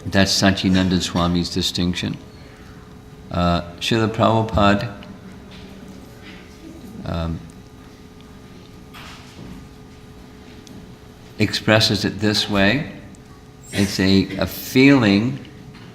That's Sachinanda Swami's distinction. Srila Prabhupada expresses it this way. It's a feeling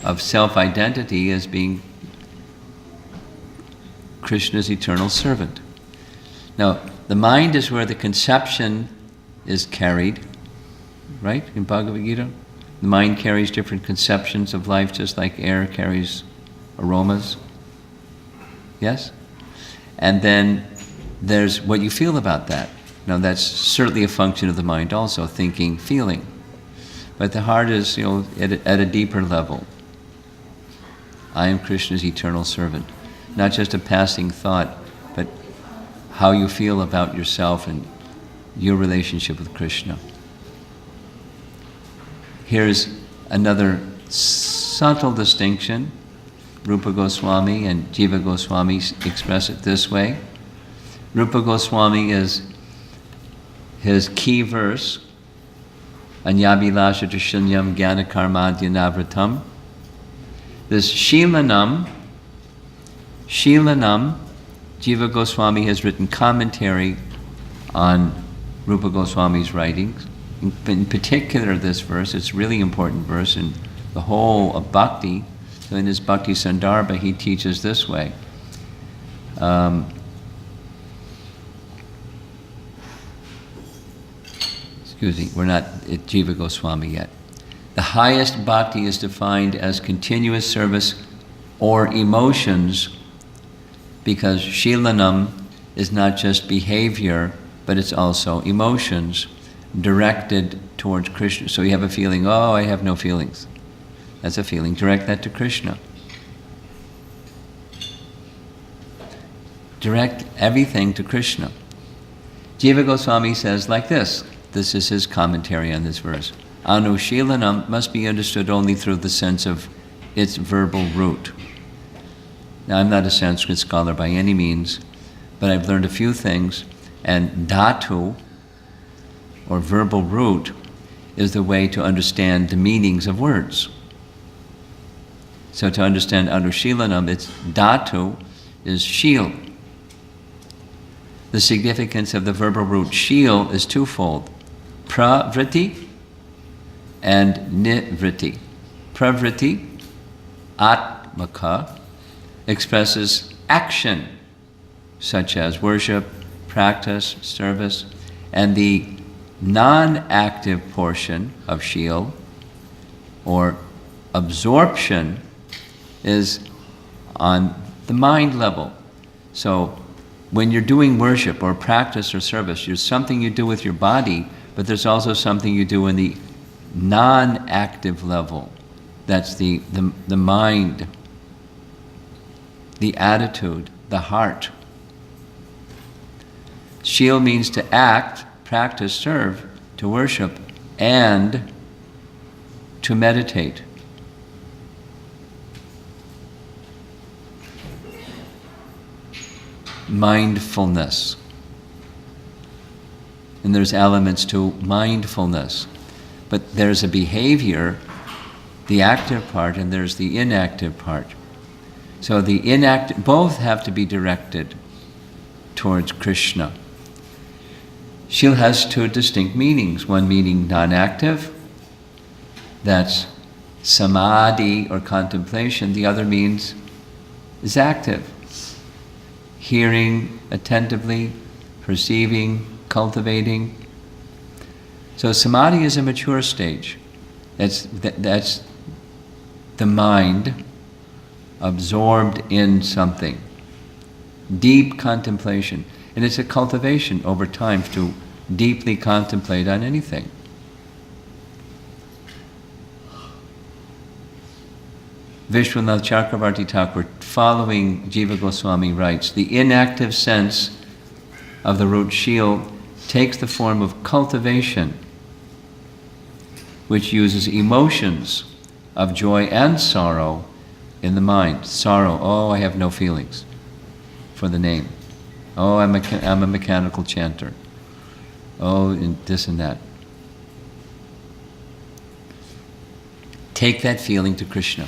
of self-identity as being Krishna's eternal servant. Now, the mind is where the conception is carried, right, in Bhagavad Gita? The mind carries different conceptions of life, just like air carries aromas. Yes? And then there's what you feel about that. Now, that's certainly a function of the mind also, thinking, feeling. But the heart is, at a deeper level. I am Krishna's eternal servant. Not just a passing thought, but how you feel about yourself and your relationship with Krishna. Here's another subtle distinction. Rupa Goswami and Jiva Goswami express it this way. Rupa Goswami is his key verse, Anyabhilasha Shunyam Jnana Karmadya Navratam. This Shilanam, Jiva Goswami has written commentary on Rupa Goswami's writings. In particular, this verse, it's a really important verse in the whole of Bhakti. So in his Bhakti Sandarbha, he teaches this way. Excuse me, we're not at Jiva Goswami yet. The highest bhakti is defined as continuous service or emotions, because Shilanam is not just behavior, but it's also emotions directed towards Krishna. So you have a feeling, oh, I have no feelings. That's a feeling. Direct that to Krishna. Direct everything to Krishna. Jiva Goswami says like this. This is his commentary on this verse. Anushilanam must be understood only through the sense of its verbal root. Now, I'm not a Sanskrit scholar by any means, but I've learned a few things, and dhatu, or verbal root, is the way to understand the meanings of words. So to understand Anushilanam, its dhatu is shil. The significance of the verbal root shil is twofold. Pravriti and nivriti. Pravriti, atmaka, expresses action, such as worship, practice, service, and the non-active portion of shil, or absorption, is on the mind level. So when you're doing worship or practice or service, there's something you do with your body, but there's also something you do in the non-active level. That's the mind, the attitude, the heart. Shil means to act, practice, serve, to worship, and to meditate. Mindfulness. And there's elements to mindfulness. But there's a behavior, the active part, and there's the inactive part. So the inactive, both have to be directed towards Krishna. Shil has two distinct meanings. One meaning non-active, that's samadhi or contemplation. The other means is active. Hearing attentively, perceiving, cultivating. So samadhi is a mature stage. That's the mind absorbed in something. Deep contemplation. And it's a cultivation over time to deeply contemplate on anything. Vishwanath Chakravarti Thakur, following Jiva Goswami, writes, the inactive sense of the root shil takes the form of cultivation, which uses emotions of joy and sorrow in the mind. Sorrow, oh, I have no feelings for the name. Oh, I'm a mechanical chanter. Oh, and this and that. Take that feeling to Krishna,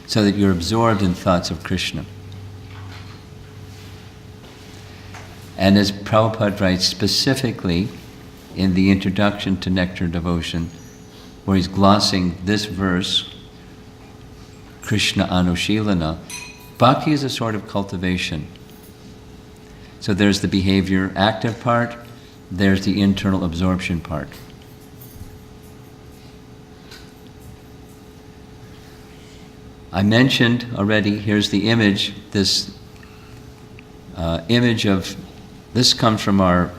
so that you're absorbed in thoughts of Krishna. And as Prabhupada writes specifically in the introduction to Nectar Devotion, where he's glossing this verse, Krishna Anushilana, bhakti is a sort of cultivation. So there's the behavior active part, there's the internal absorption part. I mentioned already, here's the image, this image of, this comes from our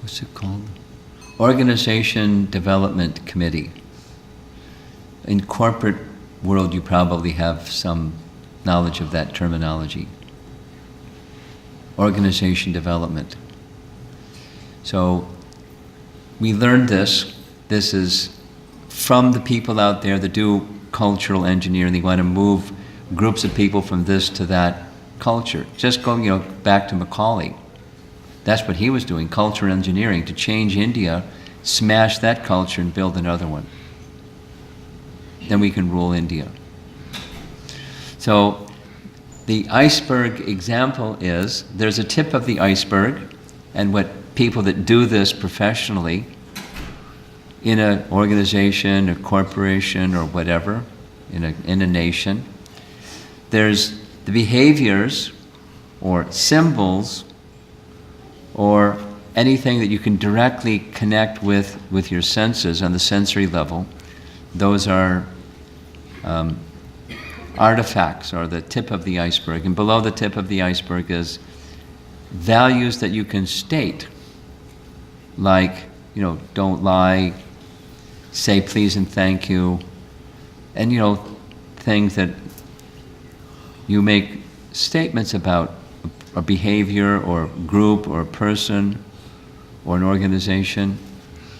what's it called? Organization Development Committee. In corporate world, you probably have some knowledge of that terminology. Organization development. So we learned this. This is from the people out there that do cultural engineering. They want to move groups of people from this to that culture. Just go, back to Macaulay. That's what he was doing, cultural engineering, to change India, smash that culture and build another one. Then we can rule India. So the iceberg example is, there's a tip of the iceberg, and what people that do this professionally in an organization, a corporation, or whatever, in a nation, there's the behaviors or symbols or anything that you can directly connect with your senses on the sensory level. Those are artifacts, or the tip of the iceberg. And below the tip of the iceberg is values that you can state, like, don't lie, say please and thank you, and things that you make statements about a behavior or group or a person or an organization.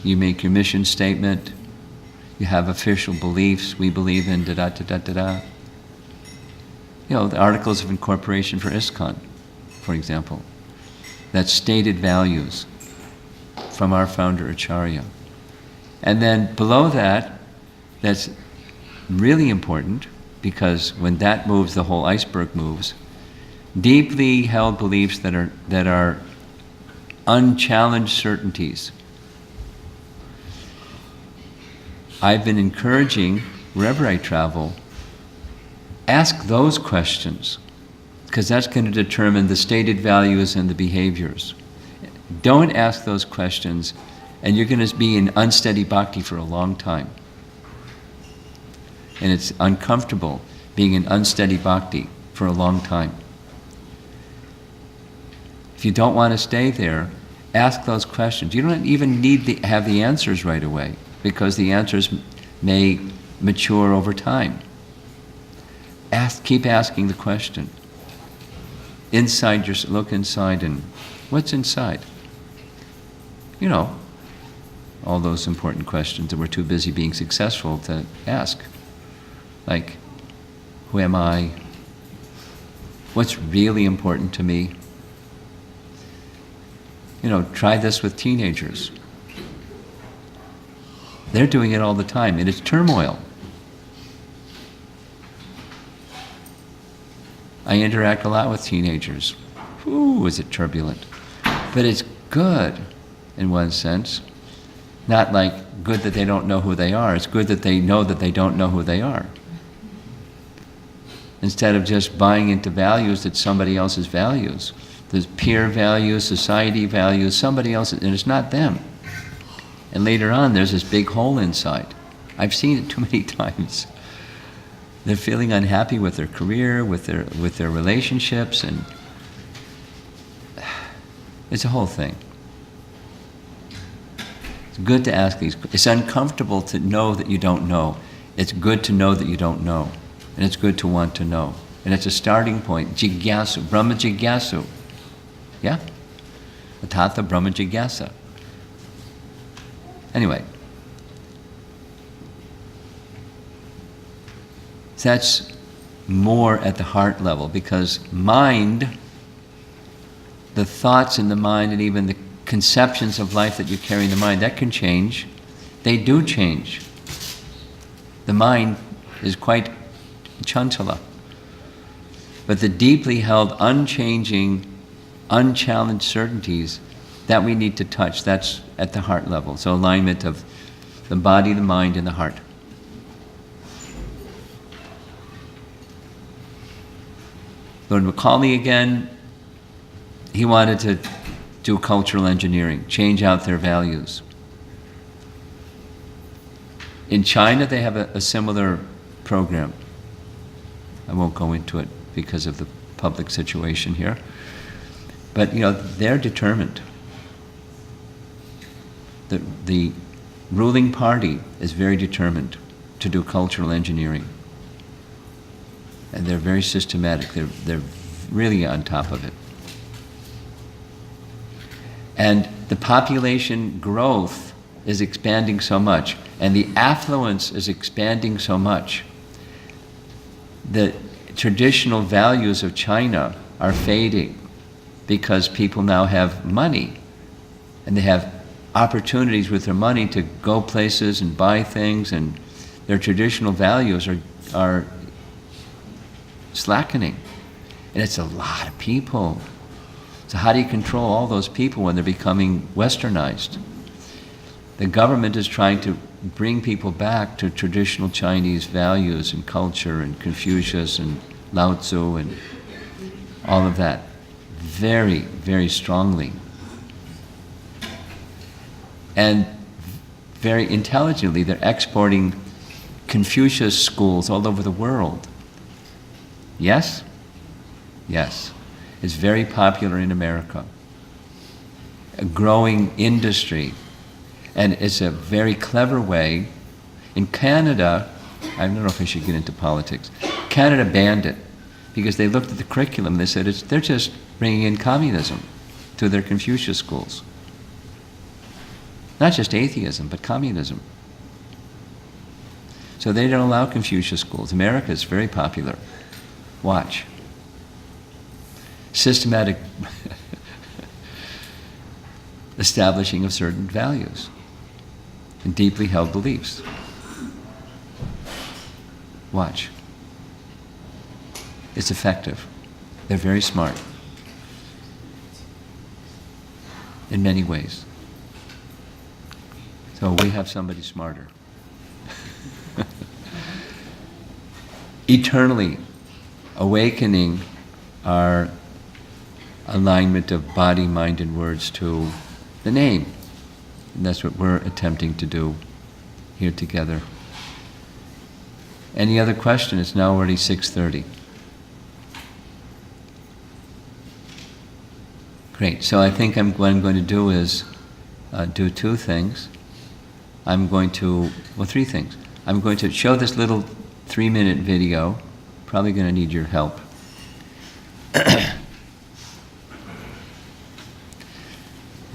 You make your mission statement. You have official beliefs. We believe in da-da-da-da-da-da. The Articles of Incorporation for ISKCON, for example. That's stated values from our founder Acharya. And then below that, that's really important, because when that moves, the whole iceberg moves. Deeply held beliefs that are unchallenged certainties. I've been encouraging, wherever I travel, ask those questions, because that's going to determine the stated values and the behaviors. Don't ask those questions, and you're going to be in unsteady bhakti for a long time. And it's uncomfortable being in unsteady bhakti for a long time. If you don't want to stay there, ask those questions. You don't even need to have the answers right away, because the answers may mature over time. Keep asking the question. Look inside, and what's inside? All those important questions that we're too busy being successful to ask. Like, who am I? What's really important to me? Try this with teenagers. They're doing it all the time, and it's turmoil. I interact a lot with teenagers. Ooh, is it turbulent. But it's good, in one sense. Not like good that they don't know who they are. It's good that they know that they don't know who they are. Instead of just buying into values that's somebody else's values. There's peer values, society values, somebody else's, and it's not them. And later on, there's this big hole inside. I've seen it too many times. They're feeling unhappy with their career, with their relationships, and it's a whole thing. It's good to ask these. It's uncomfortable to know that you don't know. It's good to know that you don't know. And it's good to want to know. And it's a starting point. Jigyasu, Brahma Jigyasu. Yeah? Athatha Brahma Jigyasa. Anyway. So that's more at the heart level, because mind, the thoughts in the mind and even the conceptions of life that you carry in the mind, that can change. They do change. The mind is quite chantala. But the deeply held, unchanging, unchallenged certainties, that we need to touch. That's at the heart level. So alignment of the body, the mind, and the heart. Lord Macaulay again, he wanted to do cultural engineering, change out their values. In China, they have a similar program. I won't go into it because of the public situation here. But, they're determined. The ruling party is very determined to do cultural engineering. And they're very systematic. They're really on top of it. And the population growth is expanding so much, and the affluence is expanding so much. The traditional values of China are fading because people now have money, and they have opportunities with their money to go places and buy things, and their traditional values are slackening. And it's a lot of people. So how do you control all those people when they're becoming westernized? The government is trying to bring people back to traditional Chinese values and culture and Confucius and Lao Tzu and all of that very, very strongly. And very intelligently, they're exporting Confucius schools all over the world. Yes? Yes. It's very popular in America. A growing industry. And it's a very clever way. In Canada, I don't know if I should get into politics, Canada banned it because they looked at the curriculum and they said they're just bringing in communism to their Confucius schools. Not just atheism, but communism. So they don't allow Confucius schools. America is very popular. Watch. Systematic establishing of certain values and deeply held beliefs. Watch. It's effective. They're very smart in many ways. So we have somebody smarter. Eternally awakening our alignment of body, mind, and words to the name. And that's what we're attempting to do here together. Any other question? It's now already 6:30. Great. So I think what I'm going to do is do two things. Three things. I'm going to show this little 3-minute video. Probably going to need your help.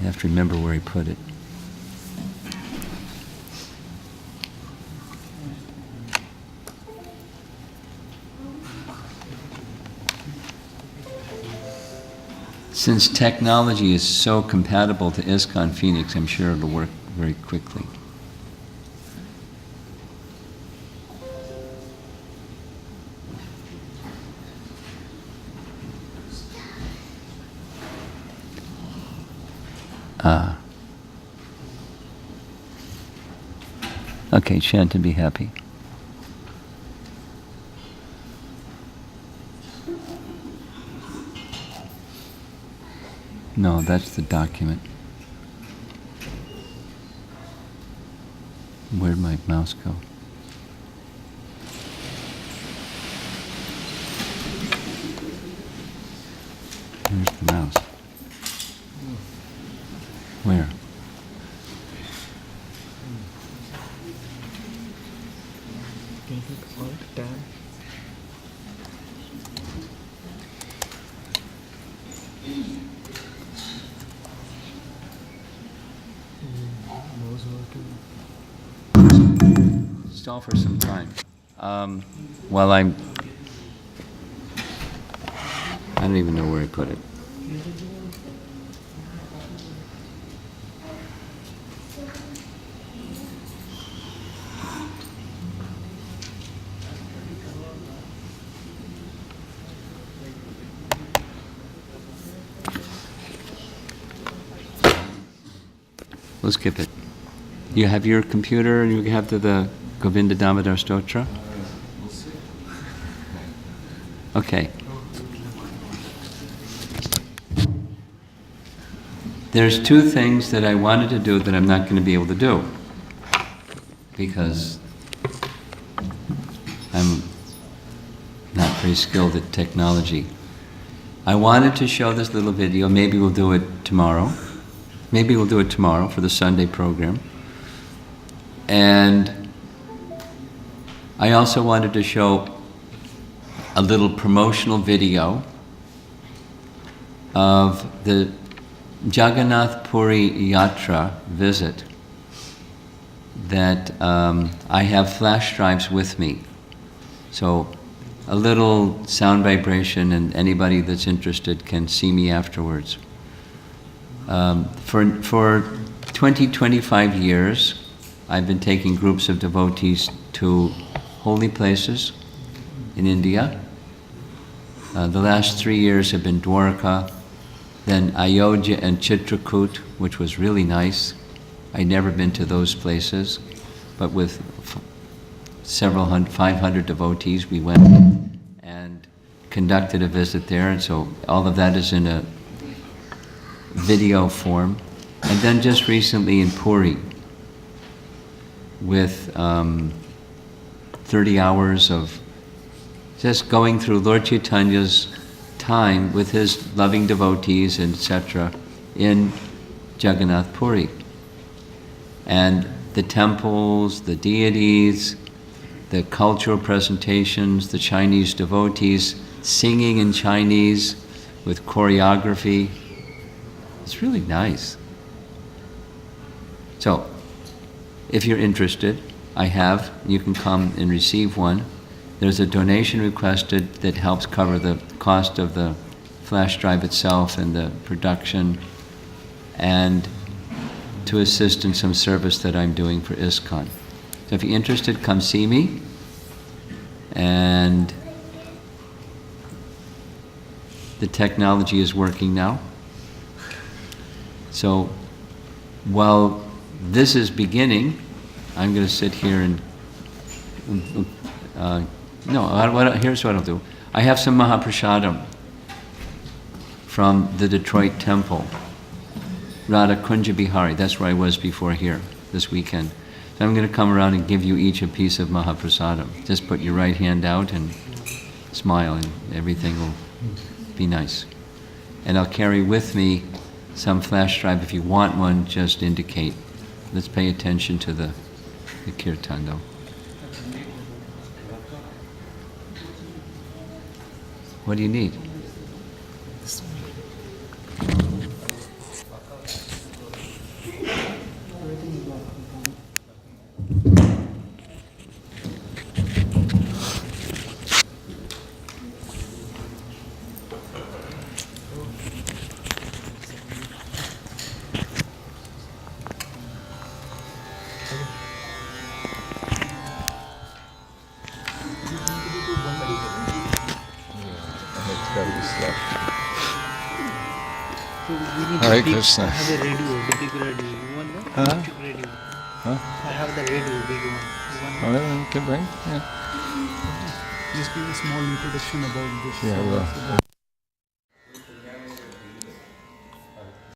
You have to remember where he put it. Since technology is so compatible to ISKCON Phoenix, I'm sure it'll work very quickly. Okay, chant and be happy. No, that's the document. Where'd my mouse go? Where's the mouse? Where? Can you click Alt Tab? Mouse over to Stall for some time. While I don't even know where I put it. We'll skip it. You have your computer and you have the Govinda Damodar Stotra? Okay. There's two things that I wanted to do that I'm not going to be able to do because I'm not very skilled at technology. I wanted to show this little video. Maybe we'll do it tomorrow. Maybe we'll do it tomorrow for the Sunday program. And I also wanted to show a little promotional video of the Jagannath Puri Yatra visit that I have flash drives with me. So a little sound vibration, and anybody that's interested can see me afterwards. For 25 years, I've been taking groups of devotees to holy places in India. The last 3 years have been Dwarka, then Ayodhya and Chitrakoot, which was really nice. I'd never been to those places, but with 500 devotees, we went and conducted a visit there, and so all of that is in a video form. And then just recently in Puri, with 30 hours of just going through Lord Chaitanya's time with his loving devotees, etc., in Jagannath Puri. And the temples, the deities, the cultural presentations, the Chinese devotees singing in Chinese with choreography. It's really nice. So, if you're interested, you can come and receive one. There's a donation requested that helps cover the cost of the flash drive itself and the production, and to assist in some service that I'm doing for ISKCON. So if you're interested, come see me. And the technology is working now. So while this is beginning, I'm going to sit here and here's what I'll do. I have some Mahaprasadam from the Detroit temple, Radha Kunja Bihari. That's where I was before here this weekend. So I'm going to come around and give you each a piece of Mahaprasadam. Just put your right hand out and smile, and everything will be nice. And I'll carry with me some flash drive. If you want one, just indicate. Let's pay attention to the kirtan though. What do you need? Hare Krishna. I have the radio, the big radio. You want that? Huh? Big radio. Huh? I have the radio, big one. You want that? Oh, you can bring? Yeah. Just give a small introduction about this. Yeah, well.